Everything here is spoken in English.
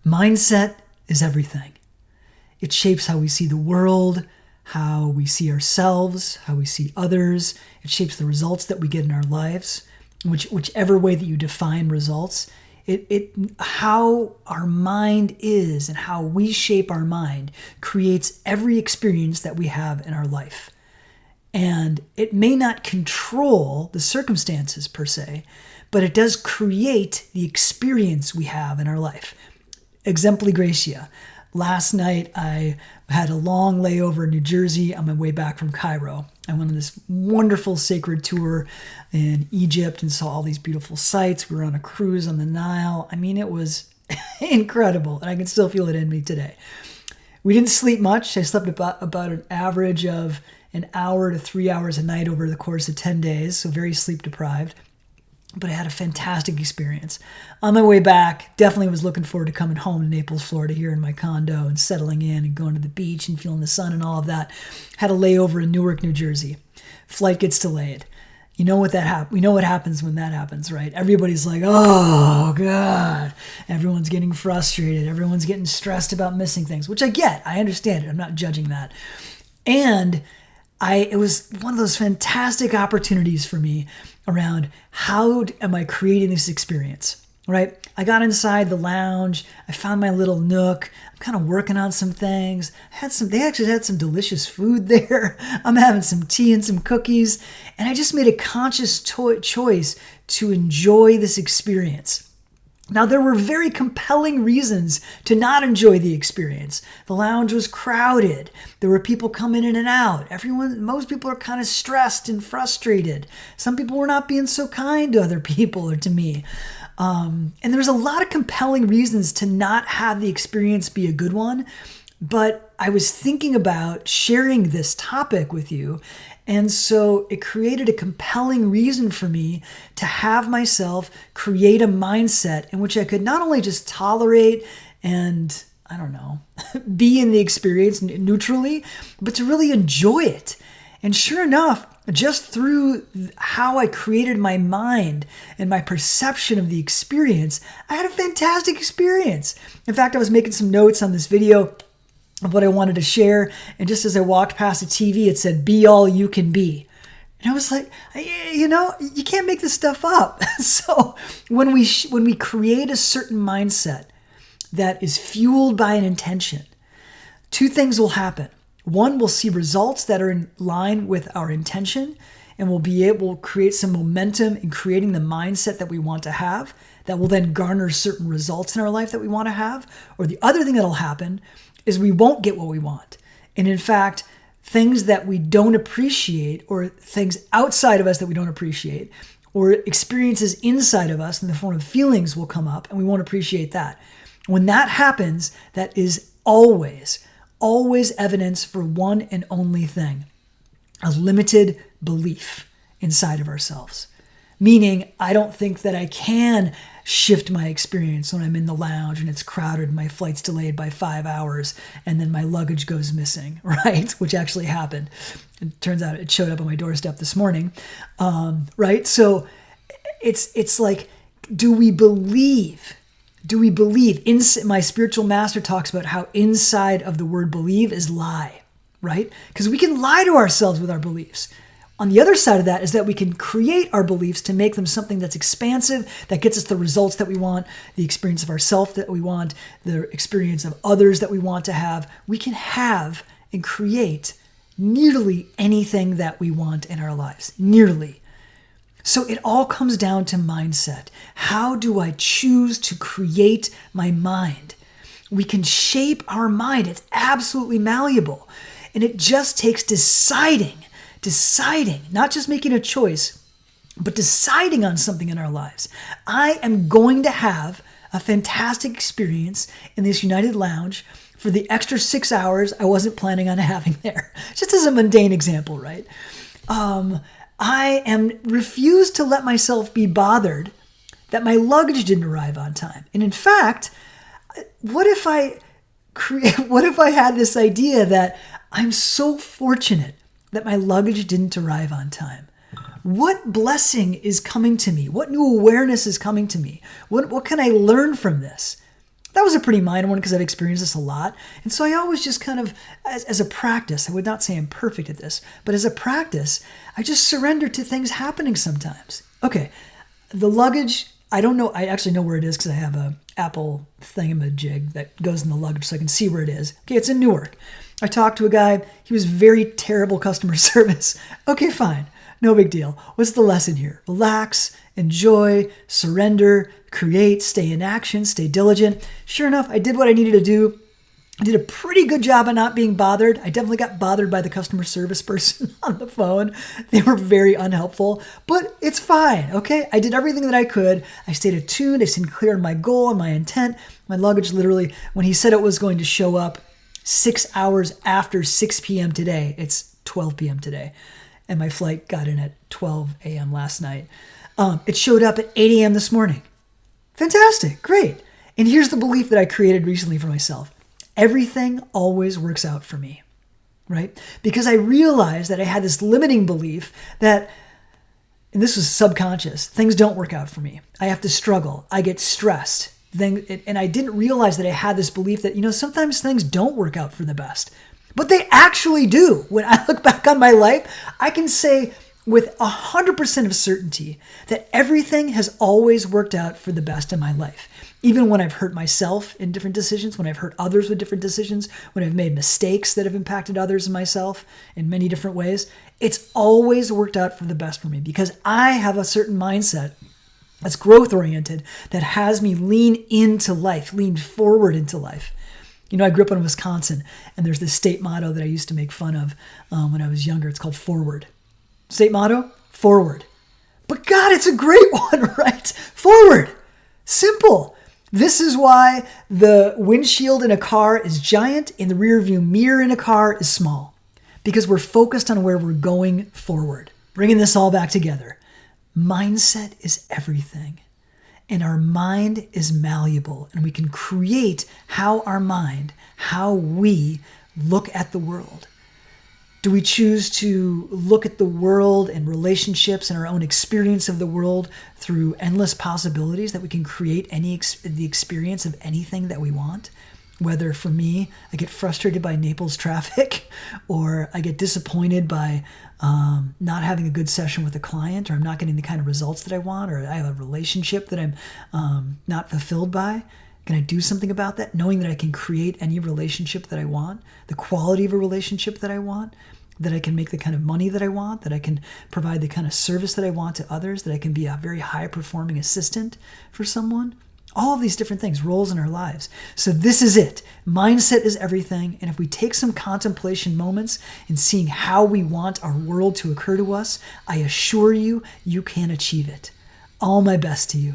Mindset is everything. It shapes how we see the world, how we see ourselves, how we see others. It shapes the results that we get in our lives, whichever way that you define results. How our mind is and how we shape our mind creates every experience that we have in our life. And it may not control the circumstances per se, but it does create the experience we have in our life. Exempli gratia. Last night, I had a long layover in New Jersey on my way back from Cairo. I went on this wonderful sacred tour in Egypt and saw all these beautiful sights. We were on a cruise on the Nile. I mean, it was incredible, and I can still feel it in me today. We didn't sleep much. I slept about an average of an hour to 3 hours a night over the course of 10 days, so very sleep deprived. But I had a fantastic experience. On my way back, definitely was looking forward to coming home to Naples, Florida, here in my condo and settling in and going to the beach and feeling the sun and all of that. Had a layover in Newark, New Jersey. Flight gets delayed. You know what we know what happens when that happens, right? Everybody's like, oh, God. Everyone's getting frustrated. Everyone's getting stressed about missing things, which I get. I understand it. I'm not judging that. And it was one of those fantastic opportunities for me around how am I creating this experience, right? I got inside the lounge. I found my little nook. I'm kind of working on some things. They actually had some delicious food there. I'm having some tea and some cookies. And I just made a conscious choice to enjoy this experience. Now, there were very compelling reasons to not enjoy the experience. The lounge was crowded. There were people coming in and out. Most people are kind of stressed and frustrated. Some people were not being so kind to other people or to me. And there's a lot of compelling reasons to not have the experience be a good one. But I was thinking about sharing this topic with you. And so it created a compelling reason for me to have myself create a mindset in which I could not only just tolerate and, I don't know, be in the experience neutrally, but to really enjoy it. And sure enough, just through how I created my mind and my perception of the experience, I had a fantastic experience. In fact, I was making some notes on this video of what I wanted to share. And just as I walked past the TV, it said, "Be all you can be." And I was like, you can't make this stuff up. So when we create a certain mindset that is fueled by an intention, two things will happen. One, we'll see results that are in line with our intention, and we'll be able to create some momentum in creating the mindset that we want to have that will then garner certain results in our life that we want to have. Or the other thing that'll happen is we won't get what we want. And in fact, things that we don't appreciate, or things outside of us that we don't appreciate, or experiences inside of us in the form of feelings will come up, and we won't appreciate that. When that happens, that is always evidence for one and only thing: a limited belief inside of ourselves. Meaning, I don't think that I can shift my experience when I'm in the lounge and it's crowded and my flight's delayed by 5 hours and then my luggage goes missing, right? Which actually happened. It turns out it showed up on my doorstep this morning, right? So it's like, do we believe? My spiritual master talks about how inside of the word believe is lie, right? Because we can lie to ourselves with our beliefs. On the other side of that is that we can create our beliefs to make them something that's expansive, that gets us the results that we want, the experience of ourselves that we want, the experience of others that we want to have. We can have and create nearly anything that we want in our lives. Nearly. So it all comes down to mindset. How do I choose to create my mind? We can shape our mind. It's absolutely malleable. And it just takes deciding, not just making a choice, but deciding on something in our lives. I am going to have a fantastic experience in this United Lounge for the extra 6 hours I wasn't planning on having there. Just as a mundane example, right? I refuse to let myself be bothered that my luggage didn't arrive on time. And in fact, what if I had this idea that I'm so fortunate that my luggage didn't arrive on time? What blessing is coming to me? What new awareness is coming to me? What can I learn from this? That was a pretty minor one because I've experienced this a lot. And so I always just kind of, as a practice, I would not say I'm perfect at this, but as a practice, I just surrender to things happening sometimes. Okay, the luggage, I don't know, I actually know where it is because I have a Apple thingamajig that goes in the luggage so I can see where it is. Okay, it's in Newark. I talked to a guy, he was very terrible customer service. Okay, fine, no big deal. What's the lesson here? Relax, enjoy, surrender, create, stay in action, stay diligent. Sure enough, I did what I needed to do. I did a pretty good job of not being bothered. I definitely got bothered by the customer service person on the phone. They were very unhelpful, but it's fine, okay? I did everything that I could. I stayed attuned. I stayed clear on my goal and my intent. My luggage literally, when he said it was going to show up 6 hours after 6 p.m. today, it's 12 p.m. today, and my flight got in at 12 a.m. last night. It showed up at 8 a.m. this morning. Fantastic, great. And here's the belief that I created recently for myself. Everything always works out for me, right? Because I realized that I had this limiting belief that, and this was subconscious, things don't work out for me. I have to struggle. I get stressed. And I didn't realize that I had this belief that, sometimes things don't work out for the best, but they actually do. When I look back on my life, I can say with 100% of certainty that everything has always worked out for the best in my life. Even when I've hurt myself in different decisions, when I've hurt others with different decisions, when I've made mistakes that have impacted others and myself in many different ways, it's always worked out for the best for me because I have a certain mindset that's growth oriented that has me lean into life, lean forward into life. I grew up in Wisconsin, and there's this state motto that I used to make fun of when I was younger. It's called forward. State motto, forward. But God, it's a great one, right? Forward. Simple. This is why the windshield in a car is giant and the rear view mirror in a car is small. Because we're focused on where we're going forward. Bringing this all back together. Mindset is everything. And our mind is malleable. And we can create how we look at the world. Do we choose to look at the world and relationships and our own experience of the world through endless possibilities that we can create the experience of anything that we want? Whether for me, I get frustrated by Naples traffic, or I get disappointed by not having a good session with a client, or I'm not getting the kind of results that I want, or I have a relationship that I'm not fulfilled by. Can I do something about that? Knowing that I can create any relationship that I want, the quality of a relationship that I want, that I can make the kind of money that I want, that I can provide the kind of service that I want to others, that I can be a very high-performing assistant for someone. All of these different things, roles in our lives. So this is it. Mindset is everything. And if we take some contemplation moments in seeing how we want our world to occur to us, I assure you, you can achieve it. All my best to you.